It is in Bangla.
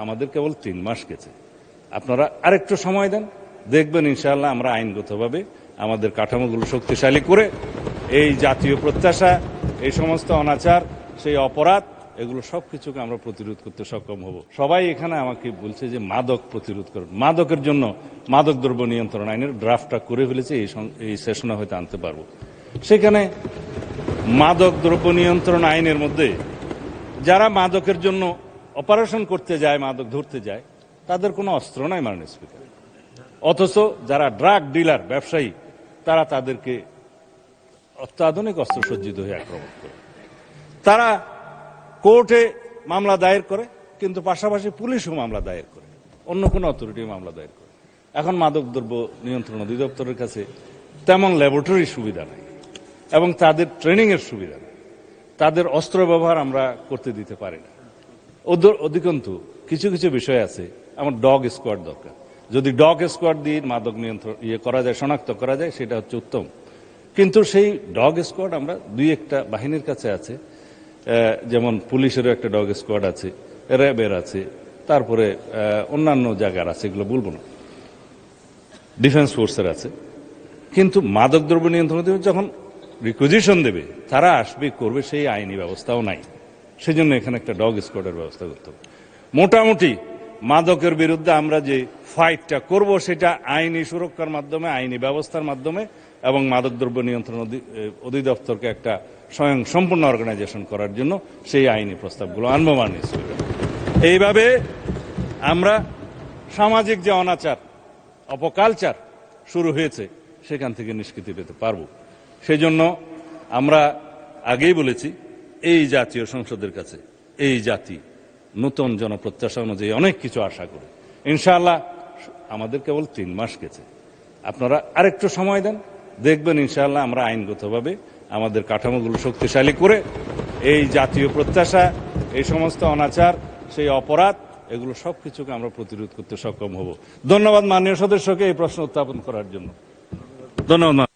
আমাদের কেবল 3 মাস গেছে, আপনারা আরেকটু সময় দেন, দেখবেন ইনশাআল্লাহ আমরা আইনগতভাবে আমাদের কাঠামোগুলো শক্তিশালী করে এই জাতীয় প্রত্যাশা, এই সমস্ত অনাচার, সেই অপরাধ, এগুলো সব কিছুকে আমরা প্রতিরোধ করতে সক্ষম হব। সবাই এখানে আমাকে বলছে যে মাদক প্রতিরোধ করুন, মাদকের জন্য মাদক দ্রব্য নিয়ন্ত্রণ আইনের ড্রাফটটা করে ফেলেছে, এই সেশনে হয়তো আনতে পারবো। সেখানে মাদক দ্রব্য নিয়ন্ত্রণ আইনের মধ্যে যারা মাদকের জন্য অপারেশন করতে যায়, মাদক ধরতে যায়, তাদের কোনো অস্ত্র নাই মাননীয় স্পিকার। অথচ যারা ড্রাগ ডিলার, ব্যবসায়ী, তারা তাদেরকে অত্যাধুনিক অস্ত্রসজ্জিত হয়ে আক্রমণ করে। তারা কোর্টে মামলা দায়ের করে, কিন্তু পাশাপাশি পুলিশও মামলা দায়ের করে, অন্য কোনো অথরিটি মামলা দায়ের করে। এখন মাদক দ্রব্য নিয়ন্ত্রণ অধিদপ্তরের কাছে তেমন ল্যাবরেটরির সুবিধা নেই এবং তাদের ট্রেনিংয়ের সুবিধা নেই, তাদের অস্ত্র ব্যবহার আমরা করতে দিতে পারি না। অধিকন্তু কিছু কিছু বিষয় আছে, আমার ডগ স্কোয়াড দরকার। যদি ডগ স্কোয়াড দিয়ে মাদক নিয়ন্ত্রণ করা যায়, শনাক্ত করা যায়, সেটা হচ্ছে উত্তম। কিন্তু সেই ডগ স্কোয়াড আমরা 2-1টা বাহিনীর কাছে আছে, যেমন পুলিশেরও একটা ডগ স্কোয়াড আছে, র্যাবের আছে, তারপরে অন্যান্য জায়গার আছে, এগুলো বলবো না, ডিফেন্স ফোর্সের আছে। কিন্তু মাদক দ্রব্য নিয়ন্ত্রণ যখন রিকুইজিশন দেবে, তারা আসবে, করবে, সেই আইনি ব্যবস্থাও নাই। সেই জন্য এখানে একটা ডগ স্কোয়াডের ব্যবস্থা করতে হবে। মোটামুটি মাদকের বিরুদ্ধে আমরা যে ফাইটটা করব, সেটা আইনি সুরক্ষার মাধ্যমে, আইনি ব্যবস্থার মাধ্যমে, এবং মাদকদ্রব্য নিয়ন্ত্রণ অধিদপ্তরকে একটা স্বয়ং সম্পূর্ণ অর্গানাইজেশন করার জন্য সেই আইনি প্রস্তাবগুলো আনবো মাননীয় স্পিকার। এইভাবে আমরা সামাজিক যে অনাচার, অপকালচার শুরু হয়েছে, সেখান থেকে নিষ্কৃতি পেতে পারব। সেই জন্য আমরা আগেই বলেছি, এই জাতীয় সংসদের কাছে এই জাতি নতুন জনপ্রত্যাশা অনুযায়ী অনেক কিছু আশা করে। ইনশাআল্লাহ আমাদের কেবল 3 মাস গেছে, আপনারা আরেকটু সময় দেন, দেখবেন ইনশাআল্লাহ আমরা আইনগতভাবে আমাদের কাঠামোগুলো শক্তিশালী করে এই জাতীয় প্রত্যাশা, এই সমস্ত অনাচার, সেই অপরাধ, এগুলো সব কিছুকে আমরা প্রতিরোধ করতে সক্ষম হব। ধন্যবাদ মাননীয় সদস্যকে এই প্রশ্ন উত্থাপন করার জন্য। ধন্যবাদ।